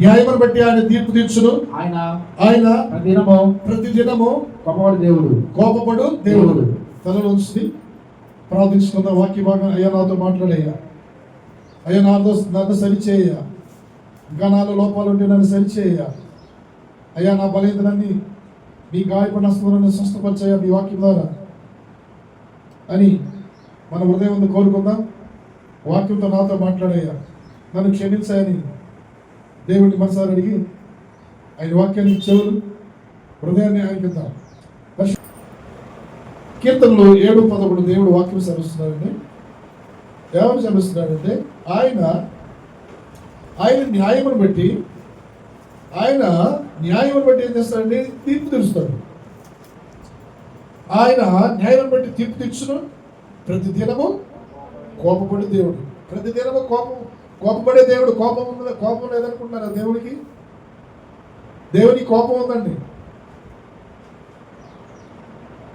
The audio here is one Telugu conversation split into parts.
న్యాయమును బట్టి ఆయన తీర్పు తీర్చును. ఆయన ప్రతిదినము కోపపడు దేవుడు. తలలో ఉంచి ప్రార్థించుకున్న వాక్య భాగం అయ్యా నాతో మాట్లాడయ్యా, అయ్యా నాతో సరిచేయ, ఇంకా నాలో లోపాలు ఉంటే నన్ను సరిచేయ అయ్యా, నా బలహీనతలన్నీ మీ గాయపడిన స్మరణ స్వస్థపరిచయ్యా మీ వాక్యం ద్వారా అని మన హృదయం ముందు కోరుకుందాం. వాక్యంతో నాతో మాట్లాడయ్యా, నన్ను క్షమించాయని దేవుడిని మనసారి అడిగి ఆయన వాక్యాన్ని చెవులు హృదయాన్ని ఆయనకిద్దాం. కీర్తనలు 7:11 దేవుడు వాక్యం సెలవిస్తున్నాడండి. ఏమని సెలవిస్తున్నాడంటే ఆయన న్యాయమును బట్టి ఏం చేస్తాడండి? తీర్పు తీరుస్తాడు. ఆయన న్యాయం బట్టి తీర్పు తీర్చును. ప్రతి దినము కోపపడే దేవుడు. ప్రతి దినము కోపపడే దేవుడు. కోపం లేదనుకుంటున్నారా దేవుడికి? దేవునికి కోపం ఉందండి.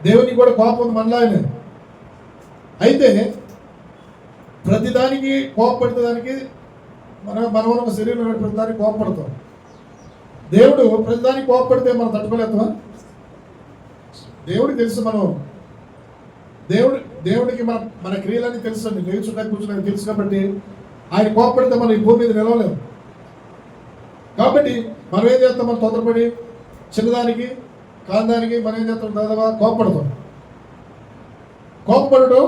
దేవునికి కూడా కోపం ఉంది మనలానే. అయితే ప్రతిదానికి కోపపడితే దానికి మనం ఒక శరీరం ప్రతిదానికి కోపపడతాం. దేవుడు ప్రతిదానికి కోపపడితే మనం తట్టుకోలేతామా? దేవుడికి తెలుసు. దేవుడికి మన క్రియలన్నీ తెలుసు అండి. లేచుంటే కూర్చుని తెలుసు కాబట్టి ఆయన కోపపడితే మనం ఈ భూమి మీద నిలవలేము. కాబట్టి మనం ఏం చేస్తాం? మనం తొందరపడి చిన్నదానికి కాందానికి మనం ఏం చేస్తాం? దాదాపు కోపపడతాం. కోపపడటం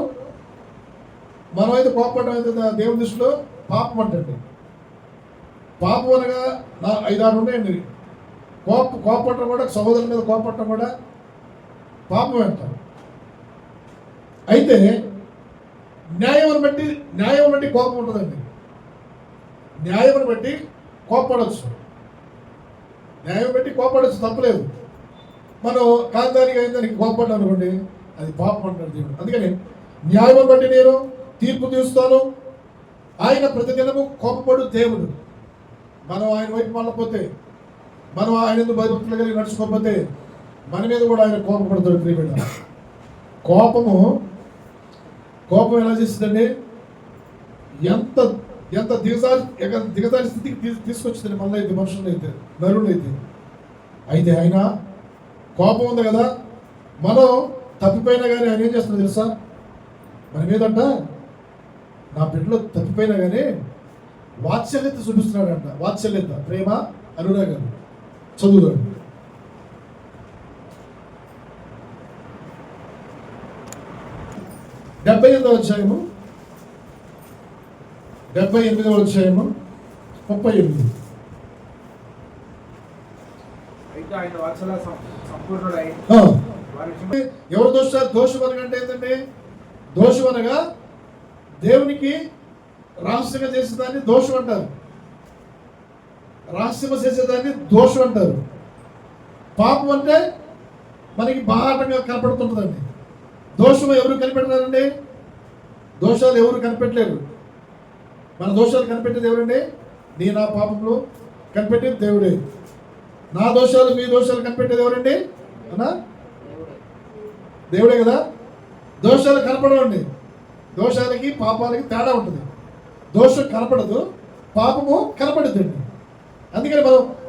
మనమైతే కోపపడటం అయితే దేవుని దృష్టిలో పాపం అంటండి. పాపం అనగా 5-6 ఉన్నాయండి. కోపపడటం కూడా, సహోదరుల మీద కోపపడటం కూడా పాపం అంటారు. అయితే న్యాయం బట్టి కోపం ఉంటుందండి. న్యాయం బట్టి కోపపడవచ్చు. న్యాయం బట్టి కోపపడవచ్చు, తప్పలేదు. మనం కాంతానికి అయిందానికి కోపపడ్డాం అనుకోండి, అది పాపం అంటాడు దేవుడు. అందుకని న్యాయం బట్టి నేను తీర్పు తీస్తాను. ఆయన ప్రతిదినము కోపపడు దేవుడు. మనం ఆయన వైపు మళ్ళపోతే, మనం ఆయన ఎందుకు భయభక్తులు కలిగి నడుచుకోకపోతే మన మీద కూడా ఆయన కోపపడతాడు. ప్రియబిడ్డ, కోపం ఎలా చేస్తుందండి? ఎంత దిగజారి స్థితికి తీసుకొచ్చిందండి మనలో అయితే, మనుషులు అయితే, నరులు అయితే. అయితే ఆయన కోపం ఉంది కదా, మనం తప్పిపోయినా కానీ ఆయన ఏం చేస్తున్నాడు తెలుసా? మన మీదంట నా బిడ్డలో తప్పిపోయినా కానీ వాత్సల్యత చూపిస్తున్నాడంట. వాత్సల్యత, ప్రేమ, అనురాగాలు. చదువుతాడు. డెబ్బై 78వ అధ్యాయము 38. ఎవరు దోషం అనగంటే ఏంటంటే, దోషం అనగా దేవునికి రహస్యంగా చేసేదాన్ని దోషం అంటారు. రహస్యంగా చేసేదాన్ని దోషం అంటారు. పాపం అంటే మనకి బాహాటంగా కనపడుతుంటుందండి. దోషం ఎవరు కనిపెడతారండి? దోషాలు ఎవరు కనిపెట్టలేరు. మన దోషాలు కనిపెట్టేది ఎవరండి? నా పాపంలో కనిపెట్టేది దేవుడే. నా దోషాలు, మీ దోషాలు కనిపెట్టేది ఎవరండి? అన్నా దేవుడే కదా. దోషాలు కనపడవండి. దోషాలకి పాపాలకి తేడా ఉంటుంది. దోషం కనపడదు, పాపము కనపడుతుంది. అందుకని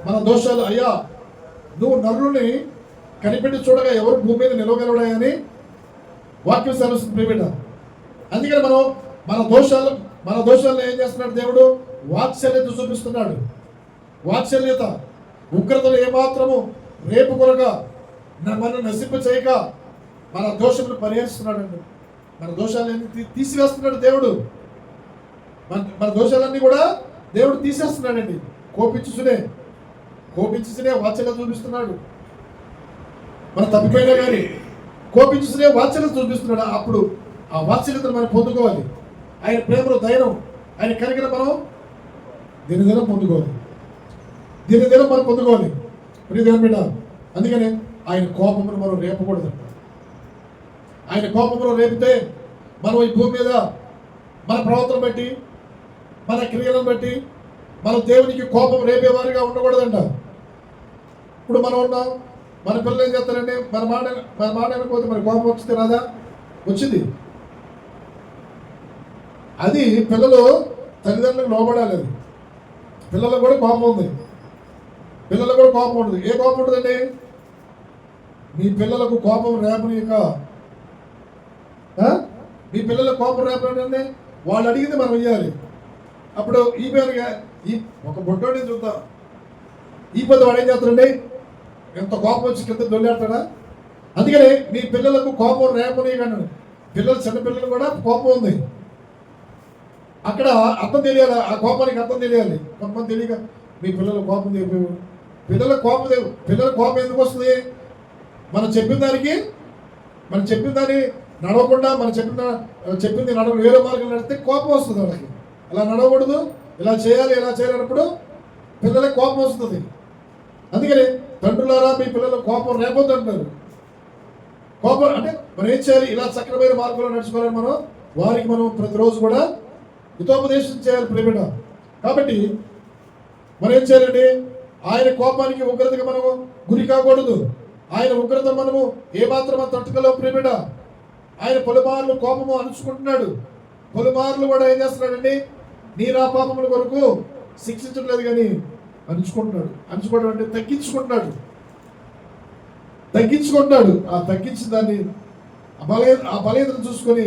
మన దోషాలు, అయ్యా నువ్వు నరుని కనిపెట్టి చూడగా ఎవరు భూమి మీద నిలవగలడా అని వాక్యం సెలవుస్తుంది ప్రియబిడ్డ. అందుకని మన దోషాలను ఏం చేస్తున్నాడు దేవుడు? వాత్సల్యత చూపిస్తున్నాడు. వాత్సల్యత, ఉగ్రతలు ఏమాత్రము రేపు కొనక మనం నశింప చేయక మన దోషములు పరిహరిస్తున్నాడండి. మన దోషాలన్నీ తీసివేస్తున్నాడు దేవుడు. మన దోషాలన్నీ కూడా దేవుడు తీసేస్తున్నాడండి. కోపించుసునే వాత్సల్యత చూపిస్తున్నాడు. మనం తప్పిపోయినా కానీ కోపించుసునే వాత్సల్యత చూపిస్తున్నాడు. అప్పుడు ఆ వాత్సల్యతను మనం పొందుకోవాలి. ఆయన ప్రేమలో దయను, ఆయన కనికరం మనం దినదినం పొందుకోవాలి. మనం పొందుకోవాలి ప్రియదేవుని బిడ్డ. అందుకనే ఆయన కోపమును మనం రేపకూడదంట. ఆయన కోపమును రేపితే మనం ఈ భూమి మీద మన ప్రవర్తన బట్టి, మన క్రియలను బట్టి మనం దేవునికి కోపం రేపేవారిగా ఉండకూడదంట. ఇప్పుడు మనం ఉన్నాం, మన పిల్లలు ఏం చేస్తారంటే మన మాట అనకపోతే మరి కోపం వచ్చితే రాదా? వచ్చింది. అది పిల్లలు తల్లిదండ్రులకు లోబడాలి. పిల్లలకు కూడా కోపం ఉంది, పిల్లలకు కూడా కోపం ఉంటుంది. ఏ కోపం ఉంటుందండి? మీ పిల్లలకు కోపం రేపనిక, మీ పిల్లలకు కోపం రేపని వాళ్ళు అడిగింది మనం ఇవ్వాలి. అప్పుడు ఈ పేరుగా ఈ ఒక బొట్టోడిని చూద్దాం, ఈ పొద్దు వాడు ఏం చేస్తాడండి? ఎంత కోపం వచ్చి కింద దొల్లేస్తాడా? అందుకని మీ పిల్లలకు కోపం రేపని కానీ పిల్లలు చిన్నపిల్లలు కూడా కోపం ఉంది, అక్కడ అర్థం తెలియాలి, ఆ కోపానికి అర్థం తెలియాలి. కొంతమంది తెలియక మీ పిల్లల కోపం తెలియదు. పిల్లల కోపం ఎందుకు వస్తుంది? మనం చెప్పిన దాన్ని నడవకుండా చెప్పింది నడవ వేరే మార్గం నడిస్తే కోపం వస్తుంది వాళ్ళకి. అలా నడవకూడదు, ఇలా చేయాలి అన్నప్పుడు పిల్లలకి కోపం వస్తుంది. అందుకని తండ్రులారా మీ పిల్లల కోపం రేపొద్దు అంటారు. కోపం అంటే మనం ఏం చేయాలి? ఇలా సక్రమైన మార్గంలో నడుచుకోవాలని వారికి మనం ప్రతిరోజు కూడా హితోపదేశం చేయాలి ప్రేమిట. కాబట్టి మనం ఏం చేయాలండి? ఆయన కోపానికి ఉగ్రతగా మనము గురి కాకూడదు. ఆయన ఉగ్రత మనము ఏమాత్రం తట్టుకోలేము ప్రేమిట. ఆయన పలుమార్లు కోపము అణుచుకుంటున్నాడు, పలుమార్లు కూడా ఏం చేస్తున్నాడండి? నీ నా పాపముల కొరకు శిక్షించట్లేదు కానీ అణుచుకోవడం అంటే తగ్గించుకుంటాడు. ఆ తగ్గించిన దాన్ని ఆ బలహీనతను చూసుకొని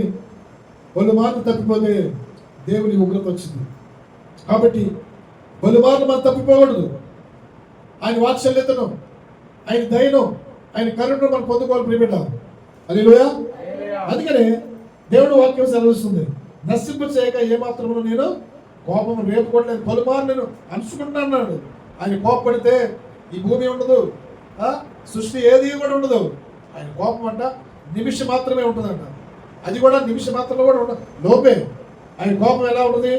పలుమార్లు తప్పిపోతే దేవుని ఉగ్రత వచ్చింది. కాబట్టి పలుమార్లు మనం తప్పిపోకూడదు. ఆయన వాత్సల్యతను, ఆయన దయను, ఆయన కరుణను మనం పొందుకోవాలి ప్రియబిడ్డ. హల్లెలూయా. అందుకనే దేవుడు వాక్యం సెలవిస్తుంది, నశింప చేయక ఏమాత్రమును నేను కోపం రేపుకోవట్లేదు, పలుమార్లు నేను అణుచుకుంటున్నాడు. ఆయన కోపపడితే ఈ భూమి ఉండదు, సృష్టి ఏది కూడా ఉండదు. ఆయన కోపం అంట నిమిషం మాత్రమే ఉంటుందంట. అది కూడా నిమిషం మాత్రమే కూడా ఉండదు, లోపే. ఆయన కోపం ఎలా ఉంటుంది?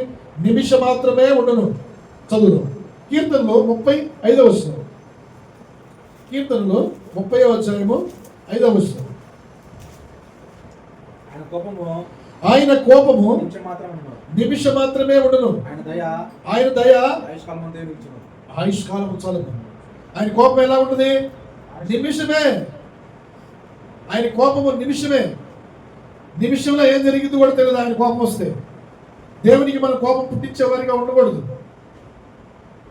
నిమిషం మాత్రమే ఉండను. చదువు కీర్తనలు 35వ వచనం. కీర్తనలు 30వ అధ్యాయము 5వ వచనం. ఆయన కోపము నిమిషం మాత్రమే ఉండను. ఆయన దయ ఆయుష్కాలము చాలదు. ఆయన కోపం ఎలా ఉంటుంది? నిమిషమే. ఆయన కోపము నిమిషంలో ఏం జరిగింది కూడా తెలియదు. ఆయన కోపం వస్తే దేవునికి మనం కోపం పుట్టించేవారిగా ఉండకూడదు.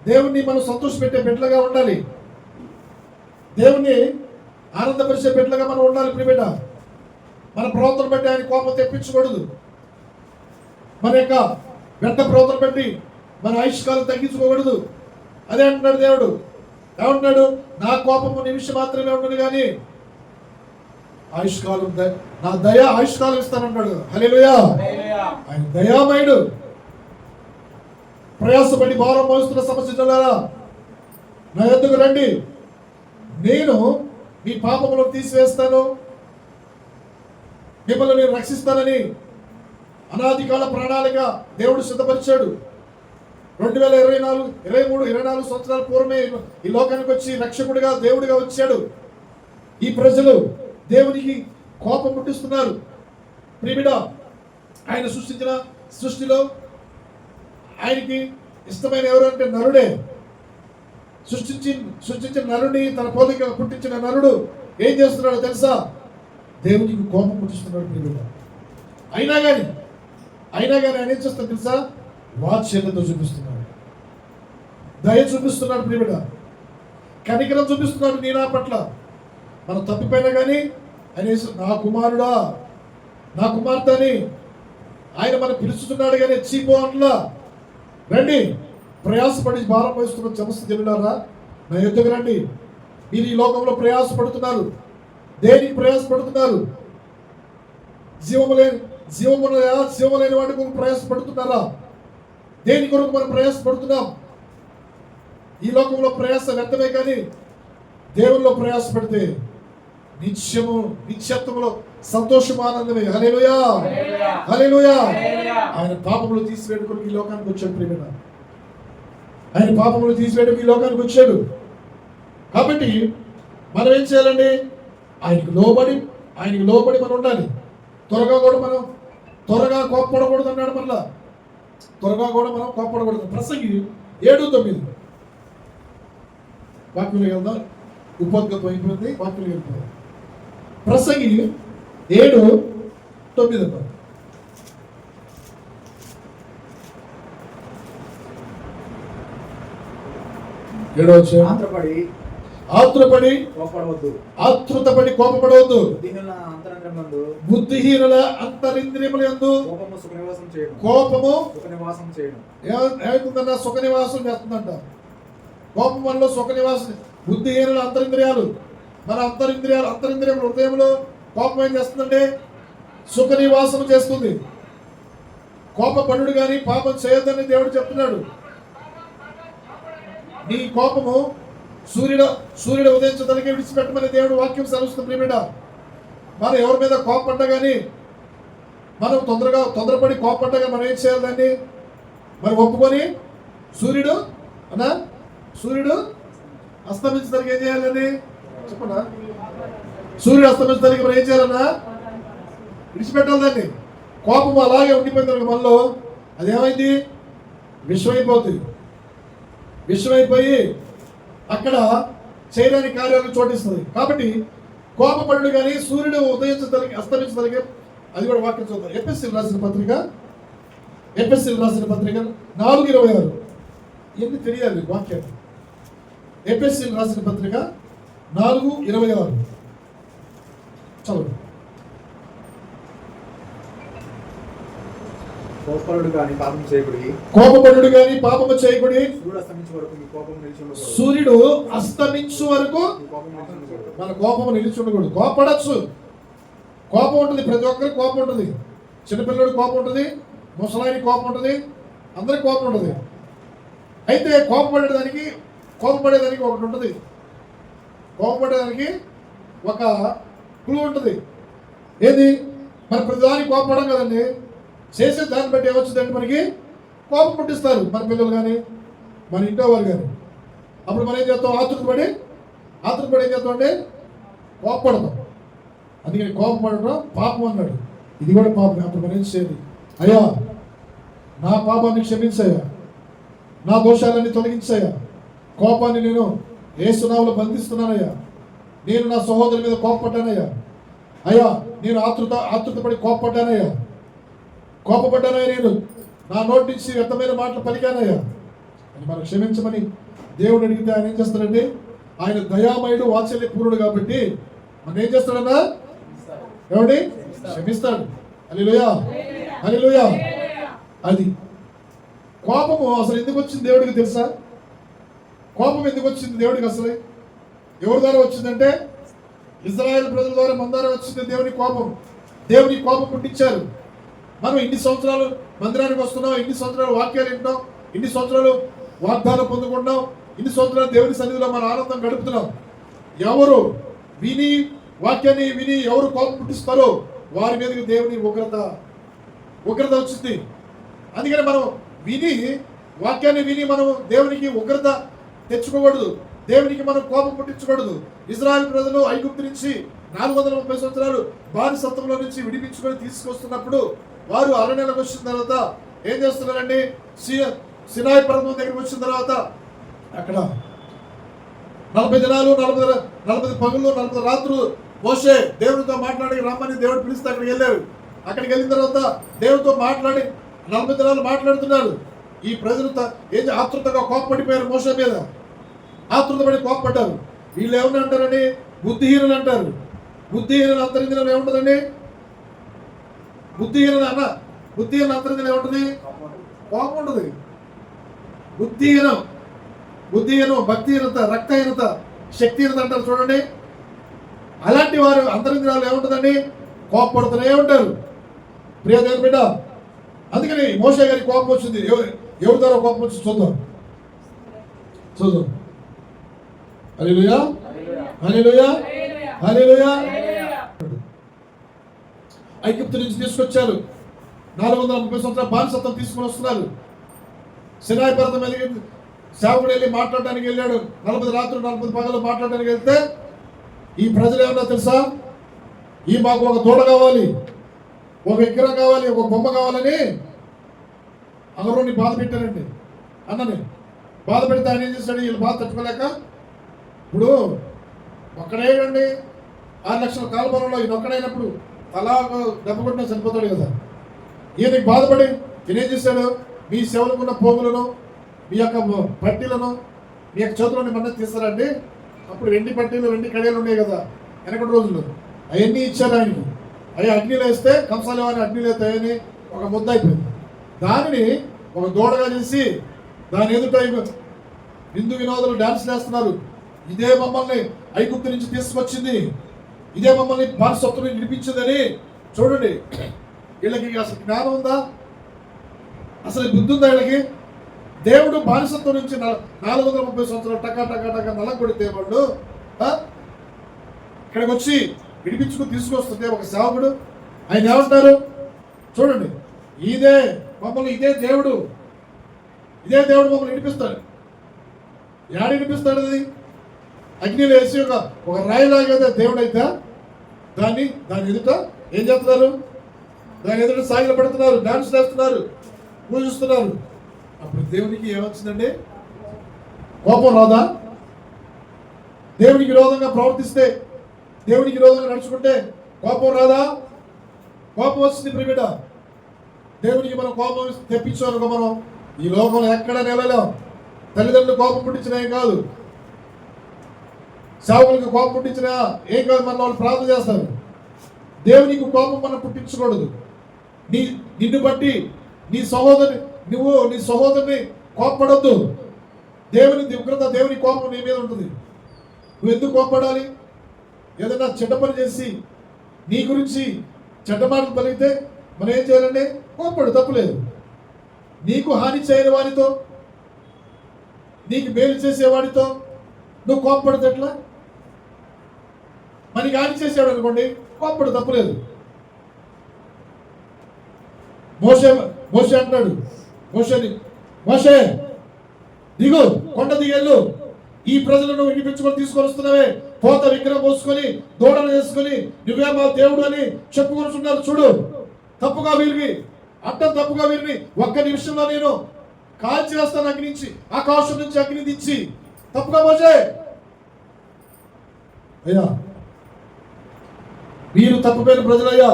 దేవుణ్ణి మనం సంతోషపెట్టే బిడ్డలుగా ఉండాలి. దేవుణ్ణి ఆనందపరిచే బిడ్డలుగా మనం ఉండాలి ప్రియబిడ్డ. మన ప్రవర్తన బట్టి ఆయన కోపం తెప్పించకూడదు. మన యొక్క వ్యర్థ ప్రవర్తన బట్టి మన ఆయుష్కాలం తగ్గించుకోకూడదు. అదే అంటున్నాడు దేవుడు. ఏమంటున్నాడు? నా కోపము నిమిషం మాత్రమే ఉండదు కానీ ఆయుష్కాలం, నా దయ ఆయుష్కాలం ఇస్తానన్నాడు. హల్లెలూయా. ఆయన దయామయుడు. ప్రయాసపడి భారం మోస్తున్న సమస్యలారా నా యొద్దకు రండి, నేను మీ పాపములను తీసివేస్తాను, మిమ్మల్ని నేను రక్షిస్తానని అనాది కాల ప్రణాళిక దేవుడు సిద్ధపరిచాడు. 2024 సంవత్సరాల పూర్వమే ఈ లోకానికి వచ్చి రక్షకుడిగా దేవుడిగా వచ్చాడు. ఈ ప్రజలు దేవునికి కోపం పుట్టిస్తున్నారు ప్రియబిడ్డ. ఆయన సృష్టించిన సృష్టిలో ఆయనకి ఇష్టమైన ఎవరంటే నరుడే. సృష్టించిన నరుని తన పోలిక పుట్టించిన నరుడు ఏం చేస్తున్నాడో తెలుసా? దేవునికి కోపం పుట్టిస్తున్నాడు ప్రియబిడ్డ. అయినా కానీ ఆయన ఏం చేస్తాడు తెలుసా? వాత్సల్యత చూపిస్తున్నాడు, దయ చూపిస్తున్నాడు ప్రియబిడ్డ, కనికరం చూపిస్తున్నాడు నీ నా పట్ల. మనం తప్పిపోయినా కానీ ఆయన నా కుమారుడా, నా కుమార్తె అని ఆయన మనం పిలుస్తున్నాడు కానీ చీపో అట్లా. రండి, ప్రయాసపడి భారం వహిస్తున్న సమస్త జనులారా నా యొద్దకు రండి. మీరు ఈ లోకంలో ప్రయాసపడుతున్నారు. దేనికి ప్రయాసపడుతున్నారు? జీవము లేని వాటి కొరకు ప్రయాసపడుతున్నారా? దేని కొరకు మనం ప్రయాసపడుతున్నాం? ఈ లోకంలో ప్రయాస వ్యర్థమే కానీ దేవుల్లో ప్రయాసపడితే నిత్యత్వంలో సంతోషం, ఆనందమే. హల్లెలూయా, హల్లెలూయా. ఆయన పాపములు తీసివేయడానికి ఈ లోకానికి వచ్చాడు ప్రియమైన. ఆయన పాపములు తీసివేయడానికి ఈ లోకానికి వచ్చాడు. కాబట్టి మనం ఏం చేయాలండి? ఆయనకు లోబడి మనం ఉండాలి. త్వరగా కోప్పడకూడదు అన్నాడు. మళ్ళా త్వరగా కూడా మనం కోప్పడకూడదు. ప్రసంగి 7:9 వాక్యంలో వెళ్దాం. ఉపోద్గతం అయిపోయింది, వాక్యంలో వెళ్తాం. ప్రసంగి 7:9. 7వ వచనం. ఆత్రపడి ఆతృపడి కోపడవద్దు, ఆతృతపడి కోపపడవద్దు. బుద్ధిహీనుల అంతరంగమందు బుద్ధిహీనుల అంతరింద్రియములందు కోపము సుఖనివాసం చేయడం, కోపము సుఖనివాసం చేయడం. ఏమవుతుందన్న సుఖ నివాసం చేస్తుందంట. కోపం వల్ల సుఖ నివాసం. బుద్ధిహీనుల అంతరింద్రియాలు, మన అంతరింద్రియాలు హృదయంలో కోపం ఏం చేస్తుందంటే సుఖ నివాసం చేస్తుంది. కోపపడుడు కానీ పాపం చేయొద్దని దేవుడు చెప్తున్నాడు. నీ కోపము సూర్యుడు ఉదయించడానికి విడిచిపెట్టమని దేవుడు వాక్యం సెలవుస్తుంది. ప్రియమిడ, మనం ఎవరి మీద కోపపడ్డా కానీ, మనం తొందరపడి కోపపడ్డా కానీ మనం ఏం చేయాలి? దాన్ని మరి ఒప్పుకొని సూర్యుడు అస్తమించడానికి ఏం చేయాలని చెప్పనా? సూర్యుడు అస్తమించడానికి మనం ఏం చేయాలన్నా విడిచిపెట్టాలి దాన్ని. కోపం అలాగే ఉండిపోయింది మనలో. అదేమైంది? విషమైపోయి అక్కడ చేయలేని కార్యాలను చోటిస్తుంది. కాబట్టి కోపపడు కానీ సూర్యుడు ఉదయించడానికి అస్తమించడానికి, అది కూడా వాక్యం చూద్దాం. ఎఫెసీయులకు రాసిన పత్రిక 4:26. ఇవన్నీ తెలియాలి వాక్యాలు. ఎఫెసీయులకు రాసిన పత్రిక 4:26 చదువు. కోపపడు కానీ పాపము చేయకుడి, సూర్యుడు అస్తమించు వరకు మన కోపము నిలిచి ఉండకూడదు. కోపపడచ్చు, కోపం ఉంటుంది, ప్రతి ఒక్కరికి కోపం ఉంటుంది. చిన్నపిల్లడికి కోపం ఉంటుంది, ముసలాయికి కోపం ఉంటుంది, అందరికి కోపం ఉంటుంది. అయితే కోపపడేదానికి ఒకటి ఉంటుంది. కోపపడేదానికి ఒక క్లూ ఉంటుంది. ఏది? మరి ప్రతిదానికి కోపపడం కదండి. చేసే దాన్ని బట్టి ఏమొచ్చిందంటే మనకి కోపం పుట్టిస్తారు మన పిల్లలు కానీ మన ఇంట్లో వాళ్ళు కానీ. అప్పుడు మనం ఏం చేస్తాం? ఆతృతపడి ఏం చేస్తామంటే కోపపడతాం. అందుకని కోపపడడం పాపం అన్నాడు. ఇది కూడా పాపం. అప్పుడు మనం ఏం చేయాలి? అయ్యా, నా పాపాన్ని క్షమించాయా, నా దోషాలన్నీ తొలగించాయా, కోపాన్ని నేను యేసునామములో బంధిస్తున్నానయ్యా, నేను నా సహోదరుల మీద కోపపడ్డానయ్యా, అయ్యా నేను ఆతృతపడి కోపపడ్డానయ్యా, నేను నా నోటి నుంచి వ్యర్థమైన మాటలు పలికానయ్యా అని మనం క్షమించమని దేవుడు అడిగితే ఆయన ఏం చేస్తాడంటే, ఆయన దయామయుడు, వాత్సల్య పూర్ణుడు కాబట్టి మనం ఏం చేస్తాడన్నా? ఏమండి? క్షమిస్తాడు. హల్లెలూయా. అది కోపము అసలు ఎందుకు వచ్చింది దేవుడికి తెలుసా? కోపం ఎందుకు వచ్చింది దేవుడికి? అసలు ఎవరి ద్వారా వచ్చిందంటే ఇశ్రాయేలు ప్రజల ద్వారా మన ద్వారా వచ్చింది. దేవుని కోపం పుట్టించారు. మనం ఇన్ని సంవత్సరాలు మందిరానికి వస్తున్నాం, ఇన్ని సంవత్సరాలు వాక్యాలు వింటున్నాం, ఇన్ని సంవత్సరాలు వాగ్దానం పొందుకుంటున్నాం, ఇన్ని సంవత్సరాలు దేవుని సన్నిధిలో మన ఆనందం గడుపుతున్నాం. ఎవరు వాక్యాన్ని విని ఎవరు కోపం పుట్టిస్తారో వారి మీదకి దేవుని ఉగ్రత వచ్చింది. అందుకని మనం వాక్యాన్ని విని మనం దేవునికి ఉగ్రత తెచ్చుకోకూడదు, దేవునికి మనం కోపం పుట్టించకూడదు. ఇశ్రాయేలు ప్రజలు ఐగుప్తు నుంచి 430 సంవత్సరాలు బానిసత్వంలో నుంచి విడిపించుకొని తీసుకొస్తున్నప్పుడు వారు అరణ్యాలకు వచ్చిన తర్వాత ఏం చేస్తున్నారండి? సినాయి పర్వతం దగ్గరికి వచ్చిన తర్వాత అక్కడ 40 దినాలు 40 పగులు 40 రాత్రులు మోషే దేవుడితో మాట్లాడి రమ్మని దేవుడు పిలిస్తే అక్కడికి వెళ్ళారు. అక్కడికి వెళ్ళిన తర్వాత దేవుడితో మాట్లాడి 40 దినాలు మాట్లాడుతున్నారు. ఈ ప్రజలు ఏం ఆతృతగా కోపపడిపోయారు. మోషే మీద ఆతృతపడి కోపపడ్డారు. వీళ్ళు ఏమన్నా అంటారని? బుద్ధిహీనులు అంటారు. బుద్ధిహీనుల అంతరింద్రియం ఏముంటుందండి? బుద్ధిహీనుల అంతరింద్రియం ఏముంటుంది? కోపం ఉంటుంది. బుద్ధిహీనం, భక్తిహీనత, రక్తహీనత, శక్తిహీనత అంటారు చూడండి. అలాంటి వారు అంతరింద్రియాలు ఏముంటుందండి? కోపపడుతూనే ఉంటారు. ప్రియ దేవుని బిడ్డ, అందుకని మోషే గారికి కోపం వచ్చింది. ఎవరి ద్వారా కోపం వచ్చి చూద్దాం. హల్లెలూయా. ఐగుప్తు నుంచి తీసుకొచ్చారు. 430 సంవత్సరాల బానిసత్వం తీసుకుని వస్తున్నారు. సినాయి పర్వతం వెళ్ళి సేవకుడు వెళ్ళి మాట్లాడడానికి వెళ్ళాడు. 40 రాత్రులు 40 పగలు మాట్లాడడానికి వెళ్తే ఈ ప్రజలు ఏమన్నా తెలుసా? మాకు ఒక దూడ కావాలి, ఒక విగ్రహం కావాలి, ఒక బొమ్మ కావాలని అగరోని బాధ పెట్టారండి. అన్నని బాధ పెడితే ఆయన ఏం చేశాడు? వీళ్ళు బాధ తట్టుకోలేక ఇప్పుడు ఒక్కడేయండి 6 లక్షల కాలబలంలో ఈయన ఒక్కడైనప్పుడు అలా దెబ్బ కొట్టినా చనిపోతాడు కదా. ఈయనకి బాధపడి ఈయన ఏం చేశాడు? మీ సేవలకున్న పోగులను, మీ యొక్క పట్టీలను మీ యొక్క చేతిలోని మన్న తీస్తారండి. అప్పుడు వెండి పట్టీలు వెండి కడియాలు ఉన్నాయి కదా వెనకటి రోజులు, అవన్నీ ఇచ్చారు ఆయనకి. అవి అగ్నిలో వేస్తే కంసాలు అని అగ్నిలో వేస్తాయని ఒక ముద్ద అయిపోయింది. దానిని ఒక దూడగా చేసి దాని ఎదుట హిందూ వినోదాలు డాన్స్ చేస్తున్నారు. ఇదే మమ్మల్ని ఐగుప్తు నుంచి తీసుకొచ్చింది, ఇదే మమ్మల్ని బానిసత్వం విడిపించిందని. చూడండి, వీళ్ళకి అసలు జ్ఞానం ఉందా? అసలు బుద్ధి ఉందా వీళ్ళకి? దేవుడు బానిసత్వం నుంచి 430 సంవత్సరాలు టకా టకా టకా నలగొడితే వాళ్ళు ఇక్కడికి వచ్చి విడిపించుకుని తీసుకొస్తుంటే ఒక సేవకుడు ఆయన ఏమంటారు చూడండి, ఇదే దేవుడు, ఇదే దేవుడు మమ్మల్ని విడిపిస్తాడు. ఏడ విడిపిస్తాడు? అది అగ్నిలో వేసి ఒక రాయిలాగా దేవుడు అయితే దాని ఎదుట ఏం చేస్తున్నారు? దాని ఎదుట సాగిల పడుతున్నారు, డాన్స్ చేస్తున్నారు, పూజిస్తున్నారు. అప్పుడు దేవునికి ఏమొచ్చిందండి? కోపం రాదా? దేవునికి విరోధంగా ప్రవర్తిస్తే, దేవునికి విరోధంగా నడుచుకుంటే కోపం రాదా? కోపం వచ్చింది ప్రియబిడ్డ. దేవునికి మనం కోపం తెప్పించామనుకో, మనం ఈ లోకంలో ఎక్కడ నిలలేం. తల్లిదండ్రులు కోపం పుట్టించినా ఏం కాదు, సేవకులకు కోపం పుట్టించినా ఏం కాదు, మన వాళ్ళు ప్రార్థన చేస్తారు. దేవునికి కోపం మనం పుట్టించకూడదు. నిన్ను బట్టి నీ సహోదరుని కోపపడొద్దు. దేవుని ఉగ్రత, దేవుని కోపం నీ మీద ఉంటుంది. నువ్వు ఎందుకు కోపపడాలి? ఏదైనా చెడ్డ పని చేసి నీ గురించి చెడ్డ మాటలు పలిగితే మనం ఏం చేయాలండి? కోపపడు, తప్పులేదు. నీకు హాని చేయని వాడితో, నీకు మేలు చేసేవాడితో నువ్వు కోపపడితే ఎట్లా? మనకి హాని చేసాడు అనుకోండి, కోపపడు, తప్పులేదు. మోషే అంటాడు, మోషే దిగు, కొండ దిగెళ్ళు, ఈ ప్రజలను విడిపించుకొని తీసుకొని వస్తున్నావే, పోత విగ్రహం పోసుకొని దూడలు వేసుకొని నువ్వే మా దేవుడు అని చెప్పుకొస్తున్నారు చూడు. తప్పుగా వీరిని ఒక్క నిమిషంలో నేను కాల్చి వేస్తాను, అగ్ని నుంచి, ఆకాశం నుంచి అగ్ని దించి. తప్పుగా మోషే, అయ్యా వీరు తప్పుపోయిన ప్రజలయ్యా,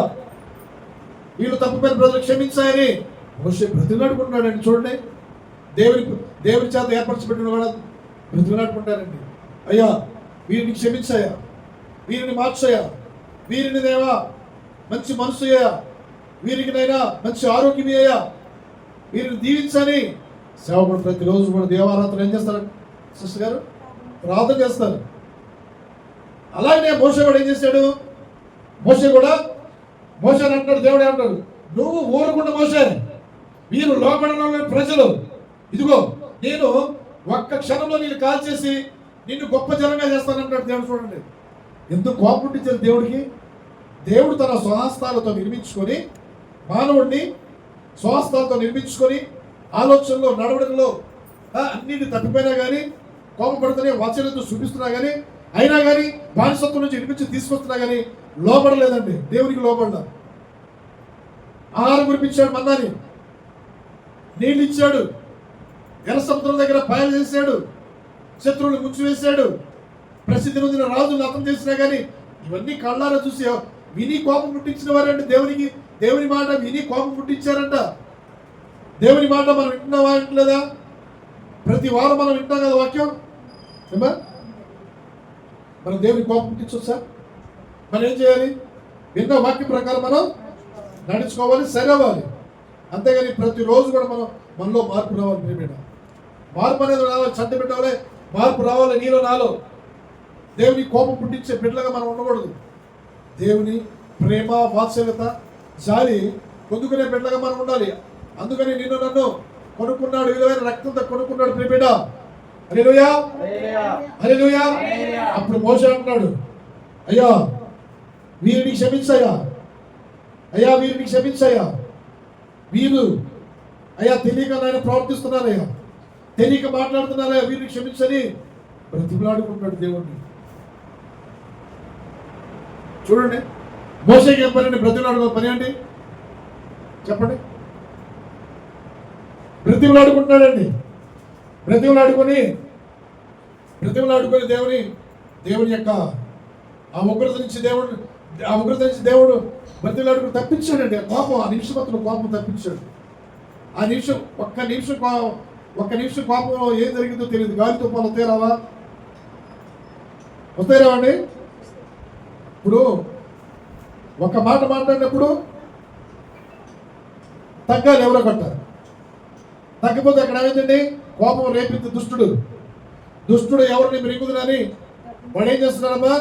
వీళ్ళు తప్పుపోయిన ప్రజలు క్షమించాయని మోషే బ్రతిలాడుకుంటున్నాడండి. చూడండి, దేవుని చేత ఏర్పరచబెట్టిన కూడా బ్రతిలాడుకుంటారండి. అయ్యా వీరిని క్షమించాయా, వీరిని మార్చాయా, వీరిని దేవా మంచి మనసు అయ్యా, వీరికినైనా మంచి ఆరోగ్యం అయ్యా, వీరిని దీవించని సేవకుడు ప్రతిరోజు కూడా దేవారాత్రులు ఏం చేస్తారు సిస్టర్ గారు? ప్రార్థన చేస్తారు. అలాగే మోషే కూడా ఏం చేశాడు? మోషే అంటాడు, దేవుడు అంటాడు, నువ్వు ఊరకుండా మోషే, వీరు లోబడిన ప్రజలు, ఇదిగో నేను ఒక్క క్షణంలో నేను కాల్ చేసి నిన్ను గొప్ప జనంగా చేస్తానంటాడు దేవుడు. చూడండి ఎందుకు కోపం పుట్టించారు దేవుడికి. దేవుడు తన స్వహస్తాలతో నిర్మించుకొని, మానవుడిని స్వహస్తాలతో నిర్మించుకొని, ఆలోచనలో నడవడంలో అన్నింటి తప్పిపోయినా కానీ, కోపపడుతూనే వాత్సల్యంతో చూపిస్తున్నా కానీ, అయినా కానీ బానిసత్వం నుంచి విడిపించి తీసుకొస్తున్నా కానీ లోపడలేదండి. దేవునికి లోపడ్డా. ఆహారం కురిపించాడు, మన్నాని నీళ్ళు ఇచ్చాడు, ఎర్ర సముద్రం దగ్గర బయలు చేశాడు, శత్రువులు ముంచివేశాడు, ప్రసిద్ధి నొందిన రాజులు అర్థం చేసినా కానీ ఇవన్నీ కళ్ళారా చూసి విని కోపం పుట్టించిన వారంటే దేవుని మాట విని కోపం పుట్టించారంట. దేవుని మాట మనం వింటున్నావా, వింటలేదా? ప్రతి వారం మనం వింటాం కదా వాక్యం. ఏమా మనం దేవుని కోపం పుట్టించొచ్చా? మనం ఏం చేయాలి? విన్న వాక్యం ప్రకారం మనం నడుచుకోవాలి, సరవాలి. అంతేగాని ప్రతిరోజు కూడా మనలో మార్పు రావాలి. ప్రియమైన మార్పు అనేది రావాలి, చంట పెట్టాలి, మార్పు రావాలి నీలో నాలో. దేవుని కోపం పుట్టించే బిడ్డలుగా మనం ఉండకూడదు. దేవుని ప్రేమ, వాత్సల్యత, జాలి పొందుకునే బిడ్డలుగా మనం ఉండాలి. అందుకని నిన్ను నన్ను కొనుక్కున్నాడు, విలువైన రక్తంతో కొనుక్కున్నాడు ప్రియబిడ్డ. హల్లెలూయా, హల్లెలూయా. అప్పుడు మోషే అంటున్నాడు, అయ్యా వీరిని క్షమించయ్యా, అయ్యా వీరిని క్షమించయ్యా, వీరు అయ్యా తెలియక నాయన ప్రవర్తిస్తున్నారయ్యా, తెలియక మాట్లాడుతున్నారయ్యా, వీరిని క్షమించని బ్రతిమలాడుకుంటాడు దేవుణ్ణి. చూడండి మోషేకి ఏం పని అండి? బ్రతిమలాడుకున్న పని అండి, చెప్పండి. బ్రతిమలాడుకుంటున్నాడండి. బ్రతిమలాడుకొని దేవుని యొక్క ఆ ఉగ్రత నుంచి దేవుడు బ్రతిమలాడుకుని తప్పించాడండి. ఆ కోపం, ఆ నిమిషం అతను కోపం తప్పించాడు. ఆ నిమిషం, ఒక్క నిమిషం ఒక్క నిమిషం కోపంలో ఏం జరిగిందో తెలియదు. గాలి తుఫాలు వస్తాయి రావా? వస్తాయి రావండి? ఇప్పుడు ఒక మాట మాట్లాడినప్పుడు తగ్గాలి, ఎవరో కొట్టారు. తగ్గిపోతే అక్కడ ఏమైందండి? కోపం రేపింది దుష్టుడు. దుష్టుడు ఎవరిని మృంగుదునని వాడు ఏం చేస్తున్నాడమ్మా?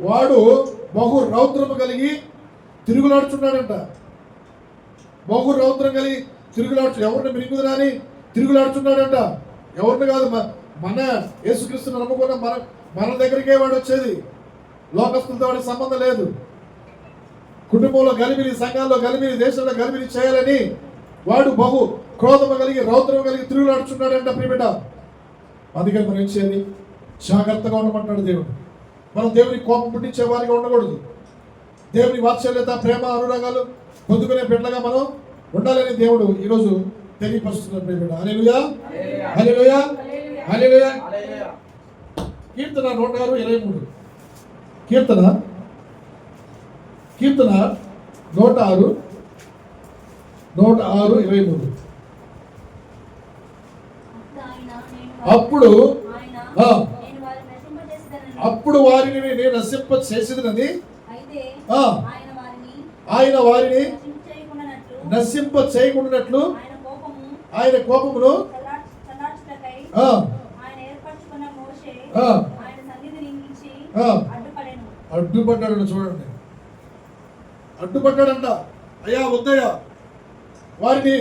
వాడు బహు రౌద్రము కలిగి తిరుగులాడుచున్నాడంట. బహు రౌద్రం కలిగి ఎవరిని మృంగుదునని తిరుగులాడుచున్నాడంట. ఎవరిని కాదు, మన యేసుక్రీస్తుని నమ్ముకున్న మన దగ్గరికే వాడు వచ్చేది. లోకస్తులతో వాడికి సంబంధం లేదు. కుటుంబంలో గలిబిలి, సంఘాల్లో గలిబిలి, దేశంలో గలిబిలి చేయాలని వాడు బహు క్రోధము కలిగి రౌద్రము కలిగి తిరుగులాడుచున్నాడంట ప్రియబిడ్డ. అందుకని మనం ఏం చేయాలి? జాగ్రత్తగా ఉండమంటాడు దేవుడు. మనం దేవునికి కోపం పుట్టించే వారిగా ఉండకూడదు. దేవుని వాత్సల్యత, ప్రేమ, అనురాగాలు పొందుకునే బిడ్డలుగా మనం ఉండాలని దేవుడు ఈరోజు తెలియపరుస్తున్నాడు ప్రియబిడ్డ. హల్లెలూయా, హల్లెలూయా, హల్లెలూయా. కీర్తన 106:23. కీర్తన 106:23. అప్పుడు వారిని నేను నశింప చేసేదనని ఆయన వారిని నశింప చేయకుండానట్లు ఆయన కోపమును అడ్డుపడ్డాడు. చూడండి, అడ్డుపడ్డాడంట. అయ్యా వద్దయ్యా వారిని.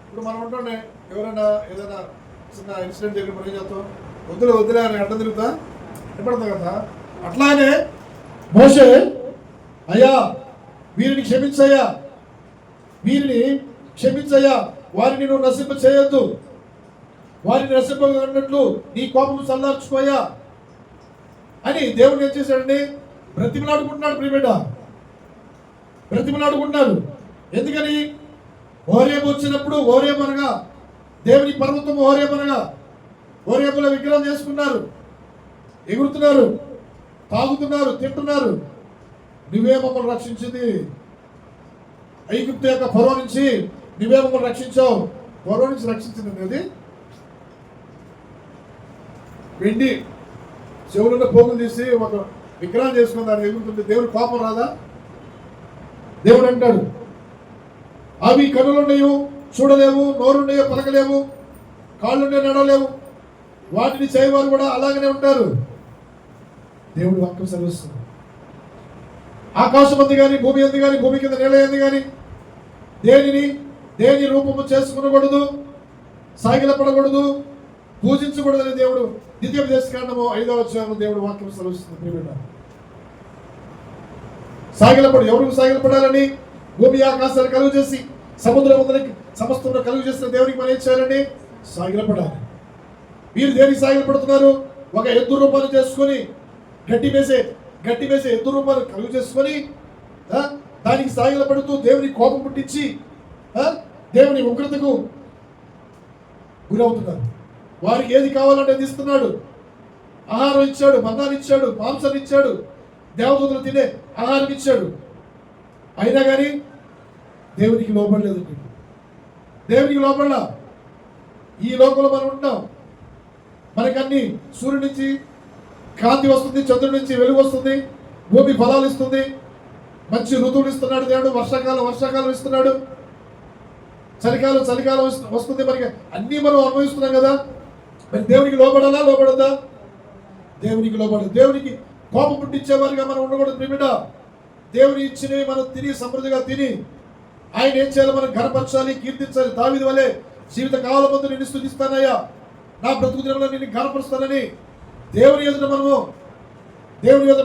ఇప్పుడు మనం ఉంటుండే ఎవరైనా ఏదైనా చిన్న ఇన్సిడెంట్ జరిగిన మనం ఏం చేస్తాం? వద్దులే అని అడ్డం తిరుగుతా ఎప్పుడుతుంది కదా. అట్లానే మోషే, అయ్యా వీరిని క్షమించయ్యా, వారిని నువ్వు నశింప చేయొద్దు, వారిని నశింపన్నట్లు నీ కోపం చల్లార్చుకోయా అని దేవుడు ఏం చేశాడండి? బ్రతిమలాడుకుంటున్నాడు ప్రియబిడ్డ, బ్రతిమలాడుకుంటున్నాడు. ఎందుకని? హోరేబు వచ్చినప్పుడు, హోరేబు అనగా దేవుని పర్వతం, హోరేబులో విగ్రహం చేసుకున్నారు, ఎగురుతున్నారు, తాగుతున్నారు, తింటున్నారు. నువ్వే మమ్మల్ని రక్షించింది, ఐగుప్తు యొక్క ఫరో నుంచి నువ్వే మమ్మల్ని రక్షించావు. ఫరో నుంచి రక్షించింది అది వెండి చెవులున్న పోగులు తీసి ఒక విగ్రహం చేసుకుని దాన్ని ఎగురుతుంది. దేవుడు కోపం రాదా? దేవుడు అంటాడు, అవి కనులున్నాయో చూడలేవు, నోరున్నాయో పలకలేవు, కాళ్ళున్నాయో నడవలేవు, వాటిని చేయవారు కూడా అలాగనే ఉంటారు. దేవుడు వాక్యం సెలవిస్తుంది. ఆకాశం అంది కానీ, భూమి అంది కానీ, భూమి కింద నేల అంది కానీ దేని రూపము చేసుకునకూడదు, సాగిలపడకూడదు, పూజించకూడదని దేవుడు ద్వితీయోపదేశకాండము 5వ అధ్యాయంలో దేవుడు వాక్యం సెలవిస్తుంది. సాగిలపడు ఎవరికి సాగిలపడాలని? భూమి ఆకాశాలు కలుగు చేసి సముద్రం సమస్తంలో కలుగు చేసిన దేవునికి మనం ఏం చేయాలండి? సాగిలపడాలి. మీరు దేనికి సాగిలపడుతున్నారు? ఒక ఎద్దు రూపాన్ని చేసుకొని గట్టి వేసే ఎద్దు రూపాన్ని కలుగు చేసుకొని దానికి సాగిలపడుతూ దేవుని కోపం పుట్టించి దేవుని ఉగ్రతకు గురవుతున్నారు. వారికి ఏది కావాలంటే అది ఇస్తున్నాడు. ఆహారం ఇచ్చాడు, మన్నాన్ని ఇచ్చాడు, మాంసాన్ని ఇచ్చాడు, దేవదూతలు తినే ఆహారం ఇచ్చాడు. అయినా కానీ దేవునికి లోపడలేదు. దేవునికి లోపడలా. ఈ లోకంలో మనం ఉంటాం. మనకన్నీ సూర్యుడి నుంచి కాంతి వస్తుంది, చంద్రుడి నుంచి వెలుగు వస్తుంది, భూమి ఫలాలు ఇస్తుంది, మంచి ఋతువులు ఇస్తున్నాడు దేవుడు, వర్షాకాలం ఇస్తున్నాడు, చలికాలం వస్తుంది. మనకి అన్నీ మనం అనుభవిస్తున్నాం కదా. మరి దేవునికి లోపడద్దా? దేవునికి లోపడదు. దేవునికి కోపం పుట్టించేవారిగా మనం ఉండకూడదు ప్రియబిడ్డ. దేవుని ఇచ్చినవి మనం తిని సమృద్ధిగా తిని ఆయన ఏం చేయాలి? మనం ఘనపరచాలి, కీర్తించాలి. దావీదు వలె జీవిత కాలం ముందు నిన్ను స్తుతిస్తానయ్యా, నా బ్రతుకు దినంలో నిన్ను ఘనపరుస్తానని దేవుని ఎదుట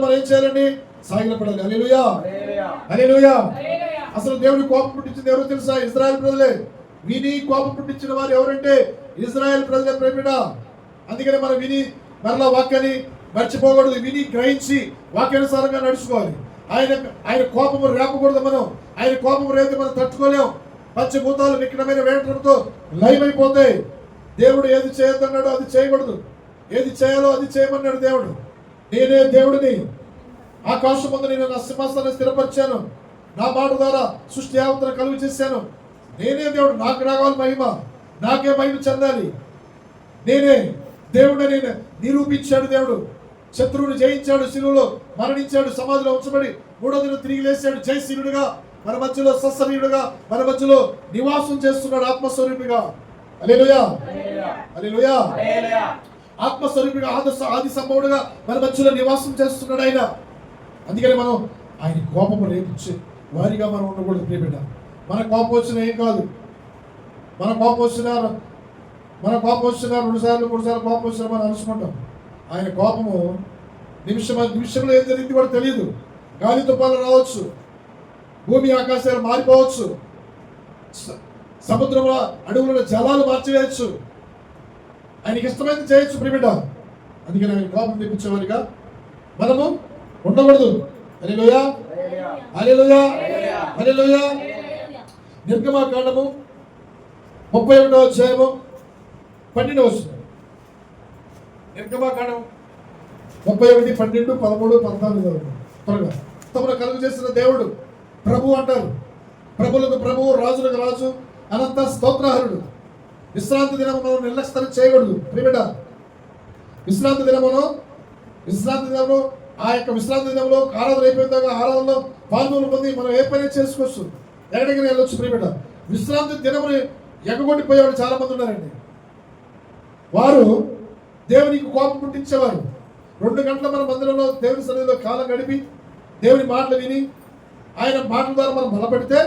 మనం ఏం చేయాలండి? సాగిలపడాలి. హల్లెలూయా, హల్లెలూయా. అసలు దేవుని కోపం పుట్టించింది ఎవరో తెలుసా? ఇశ్రాయేల్ ప్రజలే. విని కోపం పుట్టించిన వారు ఎవరంటే ఇశ్రాయేల్ ప్రజలే ప్రేమిడ. అందుకని మనం విని మరలా వాక్యాన్ని మర్చిపోకూడదు. విని గ్రహించి వాక్యానుసారంగా నడుచుకోవాలి. ఆయన కోపము రేపకూడదు. ఆయన కోపము రేపితే మనం తట్టుకోలేం. పంచభూతాలు నిఖిలమైన వేటంతో లయమైపోతాయి. దేవుడు ఏది చేయొద్దన్నాడో అది చేయకూడదు, ఏది చేయాలో అది చేయమన్నాడు దేవుడు. నేనే దేవుడిని, ఆకాశం ముందు నేను నా సింహాసనాన్ని స్థిరపరిచాను, నా మాట ద్వారా సృష్టి యావత్తును కలుగు చేశాను. నేనే దేవుడు, నాకు రావాలి మహిమ, నాకే మహిమ చెందాలి. నేనే దేవుడని నిరూపించాడు. దేవుడు శత్రువుని జయించాడు, శిలువలో మరణించాడు, సమాధిలో ఉంచబడి మూడో దినం తిరిగి లేచాడు. జయశీలుడుగా మన మధ్యలో, సత్సరీయుడుగా మన మధ్యలో నివాసం చేస్తున్నాడు, ఆత్మస్వరూపిగా. హల్లెలూయా, హల్లెలూయా. ఆత్మస్వరూపిగా ఆది సంభవుడుగా మన మధ్యలో నివాసం చేస్తున్నాడు ఆయన. అందుకని మనం ఆయన కోపము రేపించే వారిగా మనం ఉండకూడదు. ప్రియబిడ్డ, మన కోపం వచ్చినా ఏం కాదు. మన కోపం వచ్చినా 2 సార్లు 3 సార్లు కోపం వచ్చినా మనం అనుసుకుంటాం. ఆయన కోపము నిమిషంలో ఏం జరిగింది కూడా తెలియదు. గాలి తుఫాలు రావచ్చు, భూమి ఆకాశాలు మారిపోవచ్చు, సముద్రంలో అడుగుల జలాలు మార్చివేయచ్చు. ఆయనకి ఇష్టమైనది చేయొచ్చు ప్రియబిడ్డ. అందుకని ఆయన కోపం తెప్పించేవారిగా మనము ఉండకూడదు. హల్లెలూయా, హల్లెలూయా, హల్లెలూయా. నిర్గమకాండము 31వ అధ్యాయము 12వ వచనం. నిర్గమకాండం 31, 12, 13, 14 త్వరగా. తమను కలుగు చేసిన దేవుడు ప్రభు అంటారు. ప్రభులకు ప్రభువు, రాజులకు రాజు, అనంత స్తోత్రాహరుడు. విశ్రాంతి దినమును నిర్లక్ష్యం చేయకూడదు ప్రియబిడ్డ. విశ్రాంతి దినమును ఆ యొక్క విశ్రాంతి దినంలో ఆరాధన అయిపోయిందాక ఆరాధనలో పాల్గొని పొంది మనం ఏ పని చేసుకోవచ్చు, ఎక్కడికి వెళ్ళొచ్చు ప్రియబిడ్డ. విశ్రాంతి దినముని ఎగ్గొట్టిపోయేవాడు చాలా మంది ఉన్నారండి. వారు దేవునికి కోపం పుట్టించేవారు. 2 గంటల మన మందిరంలో దేవుని సన్నిధిలో కాలం గడిపి దేవుని మాటలు విని ఆయన మాటల ద్వారా మనం బలపడితే